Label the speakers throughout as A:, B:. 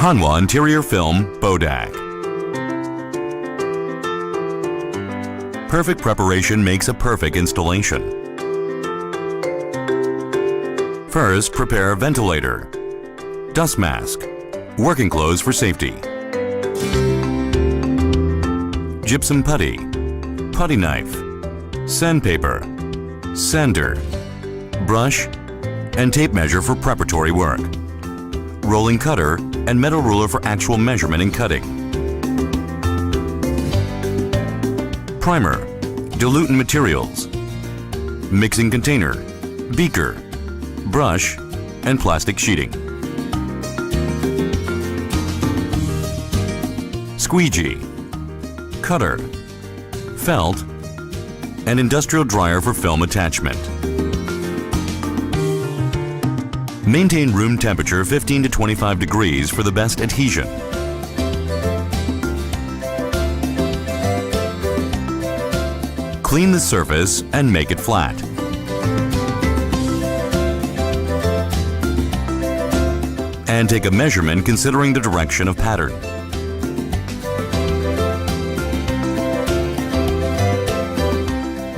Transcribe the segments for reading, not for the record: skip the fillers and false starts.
A: Hyundai Interior Film, Bodaq. Perfect preparation makes a perfect installation. First, prepare ventilator, dust mask, working clothes for safety, gypsum putty, putty knife, sandpaper, sander, brush, and tape measure for preparatory work, rolling cutter, and metal ruler for actual measurement and cutting. Primer, diluent materials, mixing container, beaker, brush, and plastic sheeting. Squeegee, cutter, felt, and industrial dryer for film attachment. Maintain room temperature 15 to 25 degrees for the best adhesion. Clean the surface and make it flat. And take a measurement considering the direction of pattern.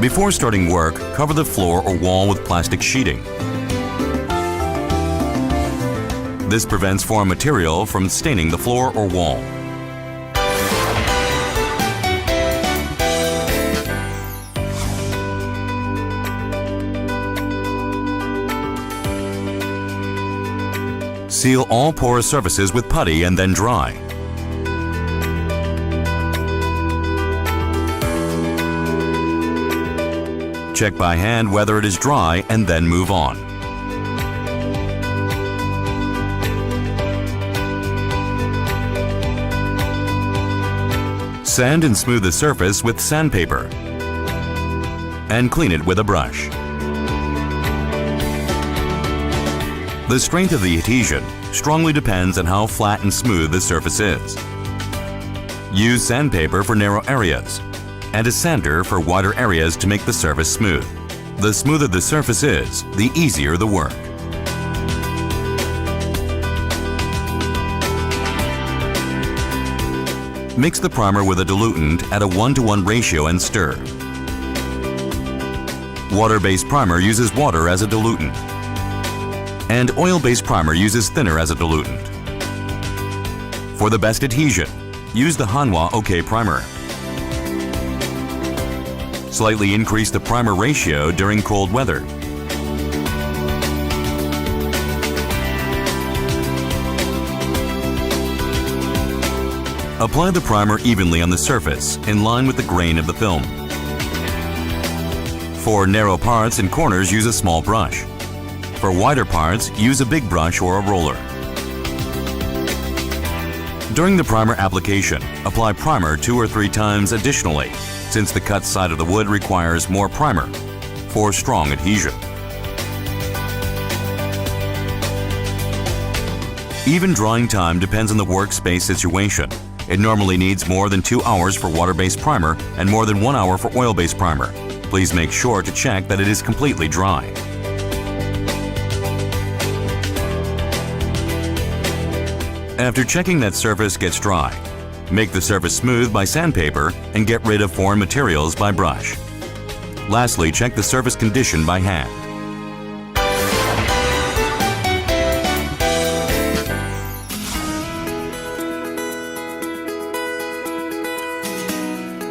A: Before starting work, cover the floor or wall with plastic sheeting. This prevents foreign material from staining the floor or wall. Seal all porous surfaces with putty and then dry. Check by hand whether it is dry and then move on. Sand and smooth the surface with sandpaper and clean it with a brush. The strength of the adhesion strongly depends on how flat and smooth the surface is. Use sandpaper for narrow areas and a sander for wider areas to make the surface smooth. The smoother the surface is, the easier the work. Mix the primer with a diluent at a 1:1 ratio and stir. Water-based primer uses water as a diluent, and oil-based primer uses thinner as a diluent. For the best adhesion, use the Hyundai OK primer. Slightly increase the primer ratio during cold weather. Apply the primer evenly on the surface, in line with the grain of the film. For narrow parts and corners, use a small brush. For wider parts, use a big brush or a roller. During the primer application, apply primer 2 or 3 times additionally, since the cut side of the wood requires more primer for strong adhesion. Even drying time depends on the workspace situation. It normally needs more than 2 hours for water-based primer and more than 1 hour for oil-based primer. Please make sure to check that it is completely dry. After checking that surface gets dry, make the surface smooth by sandpaper and get rid of foreign materials by brush. Lastly, check the surface condition by hand.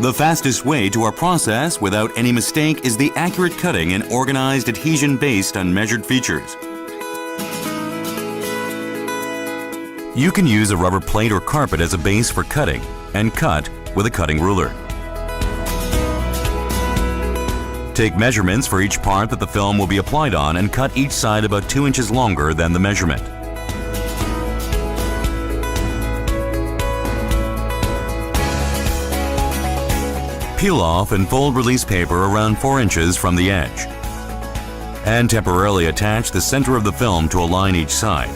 A: The fastest way to our process without any mistake is the accurate cutting and organized adhesion based on measured features. You can use a rubber plate or carpet as a base for cutting and cut with a cutting ruler. Take measurements for each part that the film will be applied on and cut each side about 2 inches longer than the measurement. Peel off and fold release paper around 4 inches from the edge, and temporarily attach the center of the film to align each side.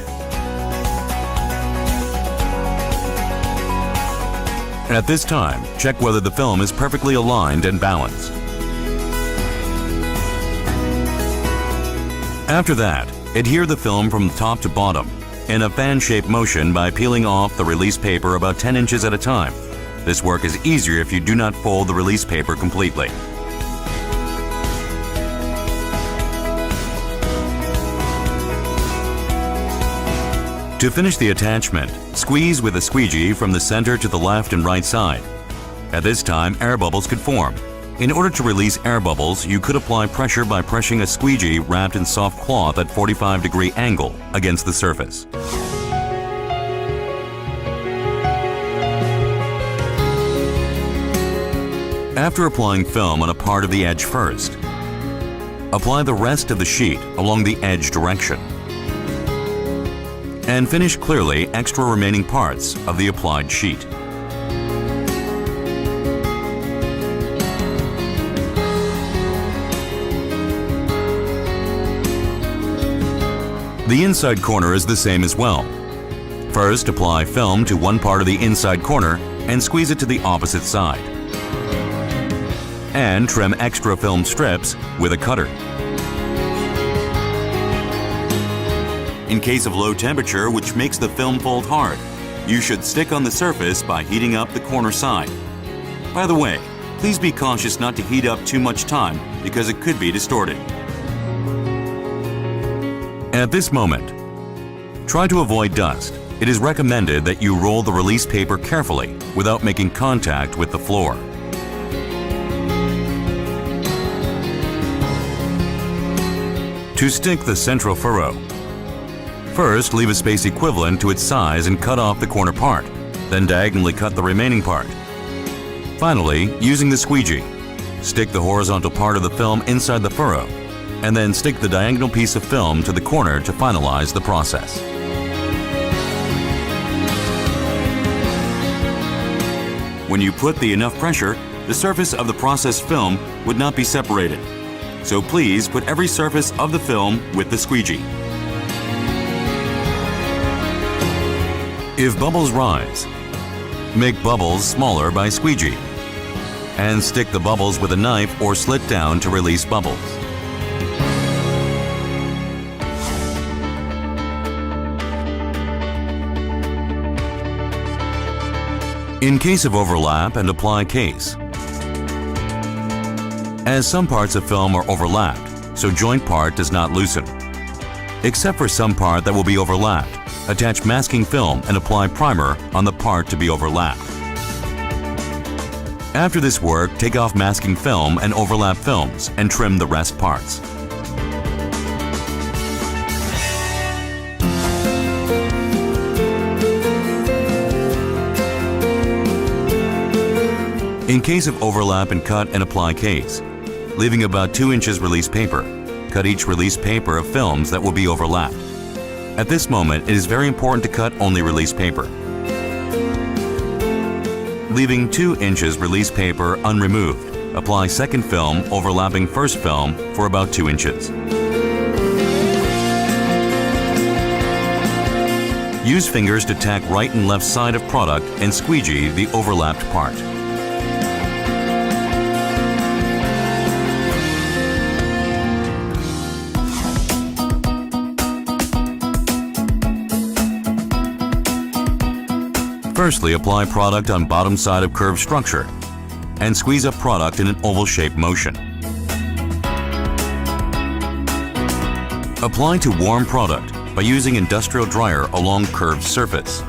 A: At this time, check whether the film is perfectly aligned and balanced. After that, adhere the film from top to bottom in a fan-shaped motion by peeling off the release paper about 10 inches at a time. This work is easier if you do not fold the release paper completely. To finish the attachment, squeeze with a squeegee from the center to the left and right side. At this time, air bubbles could form. In order to release air bubbles, you could apply pressure by pressing a squeegee wrapped in soft cloth at 45-degree angle against the surface. After applying film on a part of the edge first, apply the rest of the sheet along the edge direction. And finish clearly extra remaining parts of the applied sheet. The inside corner is the same as well. First, apply film to one part of the inside corner and squeeze it to the opposite side. And trim extra film strips with a cutter. In case of low temperature, which makes the film fold hard, you should stick on the surface by heating up the corner side. By the way, please be cautious not to heat up too much time because it could be distorted. At this moment, try to avoid dust. It is recommended that you roll the release paper carefully without making contact with the floor. To stick the central furrow, first, leave a space equivalent to its size and cut off the corner part, then diagonally cut the remaining part. Finally, using the squeegee, stick the horizontal part of the film inside the furrow, and then stick the diagonal piece of film to the corner to finalize the process. When you put the enough pressure, the surface of the processed film would not be separated. So please put every surface of the film with the squeegee. If bubbles rise, make bubbles smaller by squeegee, and stick the bubbles with a knife or slit down to release bubbles. In case of overlap, and apply case. As some parts of film are overlapped, so joint part does not loosen. Except for some part that will be overlapped, attach masking film and apply primer on the part to be overlapped. After this work, take off masking film and overlap films and trim the rest parts. In case of overlap, and cut and apply case, leaving about 2 inches release paper. Cut each release paper of films that will be overlapped. At this moment, it is very important to cut only release paper. Leaving 2 inches release paper unremoved, apply second film overlapping first film for about 2 inches. Use fingers to tack right and left side of product and squeegee the overlapped part. Firstly, apply product on bottom side of curved structure and squeeze up product in an oval-shaped motion. Apply to warm product by using industrial dryer along curved surface.